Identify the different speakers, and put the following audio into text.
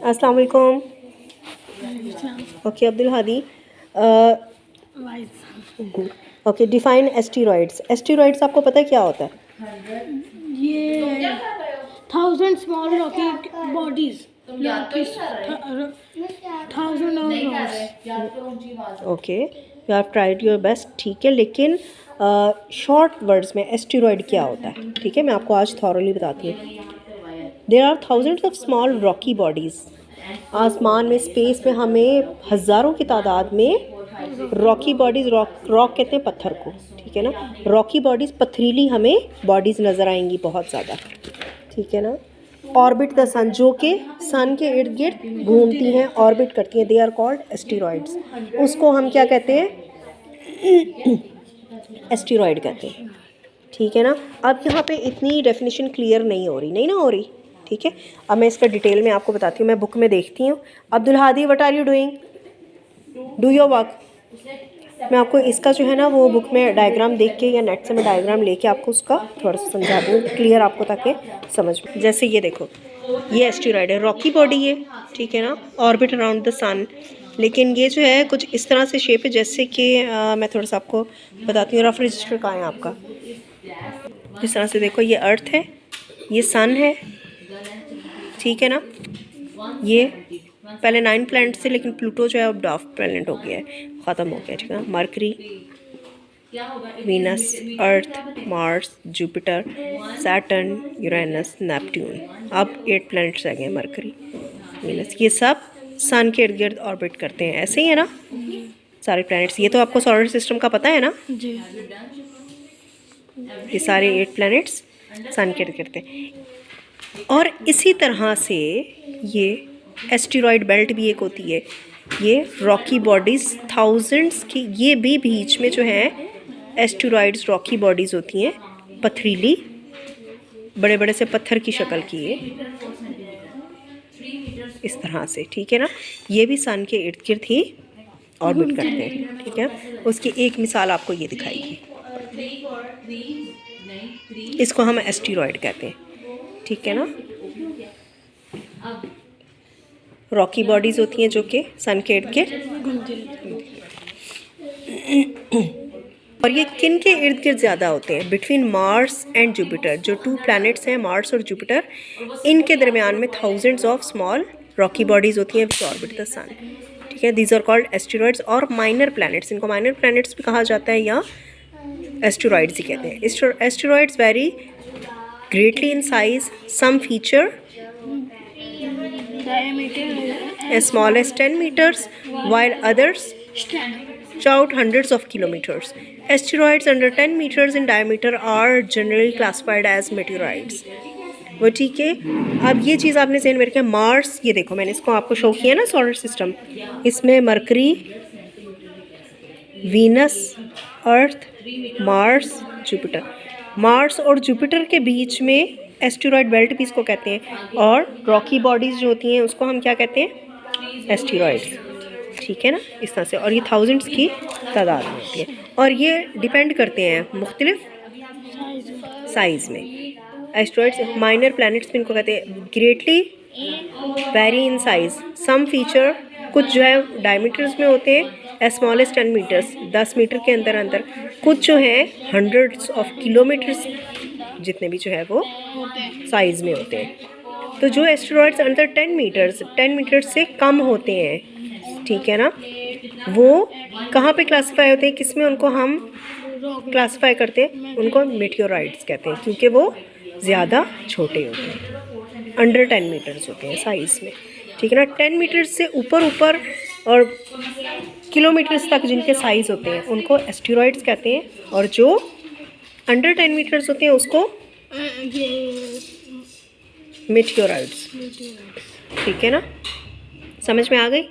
Speaker 1: अस्सलाम वालेकुम। Okay Abdul Hadi, okay define asteroids. Asteroids आपको पता है क्या होता है?
Speaker 2: ये 1000 small Rocky bodies, 1000
Speaker 1: okay, you have tried your best, ठीक है, लेकिन शॉर्ट वर्ड्स में एस्टेरॉइड क्या होता है, ठीक है, मैं आपको आज थॉरली बताती हूँ। There are thousands of small rocky bodies. आसमान में, स्पेस में हमें हज़ारों की तादाद में रॉकी बॉडीज़, रॉक कहते हैं पत्थर को, ठीक है ना, रॉकी बॉडीज़, पथरीली हमें बॉडीज़ नज़र आएंगी बहुत ज़्यादा, ठीक है ना। ऑर्बिट द सन, जो कि सन के इर्द गिर्द घूमती हैं, ऑर्बिट करती हैं, दे आर कॉल्ड एस्टेरॉइड्स। उसको हम क्या कहते हैं? एस्टेरॉइड कहते हैं, ठीक है ना। अब यहाँ पे इतनी डेफिनेशन क्लियर नहीं हो रही, ठीक है। अब मैं इसका डिटेल में आपको बताती हूँ, मैं बुक में देखती हूँ। Abdul Hadi, what are you doing? Do your work. मैं आपको इसका जो है ना वो बुक में डायग्राम देख के या नेट से मैं डायग्राम लेके आपको उसका थोड़ा सा समझा दूँ क्लियर आपको, ताकि समझ में। जैसे ये देखो, ये एस्टेरॉइड है, रॉकी बॉडी है, ठीक है ना, ऑर्बिट अराउंड द सन। लेकिन ये जो है कुछ इस तरह से शेप है, जैसे कि मैं थोड़ा सा आपको बताती हूँ। रफ रजिस्टर कहाँ है आपका? जिस तरह से देखो, ये अर्थ है, ये सन है, ठीक है ना। ये पहले 9 प्लैनेट थे, लेकिन प्लूटो जो है अब डॉफ प्लैनेट हो गया है, ख़त्म हो गया, ठीक है। Mercury, Venus, Earth, Mars, Jupiter, Saturn, Uranus, Neptune, अब 8 प्लैनेट्स आ गए, मरकरी, वीनस, ये सब सन के इर्द गिर्द ऑर्बिट करते हैं, ऐसे ही है ना सारे प्लैनेट्स। ये तो आपको सोलर सिस्टम का पता है ना
Speaker 2: जी।
Speaker 1: ये सारे 8 प्लैनेट्स सन के इर्द गिर्द हैं। और इसी तरह से ये एस्टेरॉइड बेल्ट भी एक होती है, ये रॉकी बॉडीज़ थाउजेंड्स की, ये भी बीच में जो है एस्टेरॉइड्स रॉकी बॉडीज़ होती हैं, पथरीली, बड़े बड़े से पत्थर की शक्ल की है, इस तरह से, ठीक है ना। ये भी सन के इर्द गिर्द ही ऑर्बिट करते हैं, ठीक है। उसकी एक मिसाल आपको ये दिखाएगी, इसको हम एस्टेरॉइड कहते हैं, ठीक है ना। रॉकी बॉडीज़ होती हैं जो कि सन के इर्द गिर्द, और ये किन के इर्द गिर्द ज़्यादा होते हैं? बिटवीन मार्स एंड जुपिटर, जो 2 प्लैनेट्स हैं मार्स और जुपिटर, इनके दरमियान में thousands of small rocky bodies होती हैं विच ऑर्बिट द सन, ठीक है। दीज आर कॉल्ड एस्टेरॉइड्स और माइनर प्लैनेट्स, इनको माइनर प्लैनेट्स भी कहा जाता है या एस्टेरॉइड्स ही कहते हैं। Asteroids very greatly in size, some feature as small as 10 meters, while others shout hundreds of kilometers. Asteroids under 10 meters in diameter are generally classified as meteorites. वो ठीक है। अब ये चीज़ आपने ज़हन में रखा है, मार्स, ये देखो मैंने इसको आपको शो किया ना सोलर सिस्टम, इसमें mercury, Venus, Earth, Mars, Jupiter. Mars और जुपिटर के बीच में एस्टेरॉइड बेल्ट भी इसको कहते हैं, और रॉकी बॉडीज़ जो होती हैं उसको हम क्या कहते हैं? एस्टेरॉइड्स, ठीक है ना, इस तरह से। और ये थाउजेंड्स की तादाद में होती है, और ये डिपेंड करते हैं मुख्तलिफ साइज़ में। एस्टेरॉइड्स माइनर प्लैनेट्स भी इनको कहते हैं, greatly very in size, some feature, कुछ जो है डायमीटर्स में होते हैं, as small as 10 meters, 10 meter के अंदर, कुछ जो है हंड्रेड्स ऑफ किलोमीटर्स जितने भी जो है वो साइज़ में होते हैं। तो जो एस्टेरॉइड्स अंडर 10 मीटर्स से कम होते हैं, ठीक है ना, वो कहाँ पे क्लासिफाई होते हैं, किस में उनको हम क्लासिफाई करते हैं? उनको मेटियोराइड्स कहते हैं, क्योंकि वो ज़्यादा छोटे होते हैं, अंडर 10 मीटर्स होते हैं साइज़ में, ठीक है ना। 10 मीटर्स से ऊपर और किलोमीटर्स तक जिनके साइज़ होते हैं उनको एस्टेरॉइड्स कहते हैं, और जो अंडर 10 मीटर्स होते हैं उसको मेटियोराइड्स, ठीक है ना। समझ में आ गई?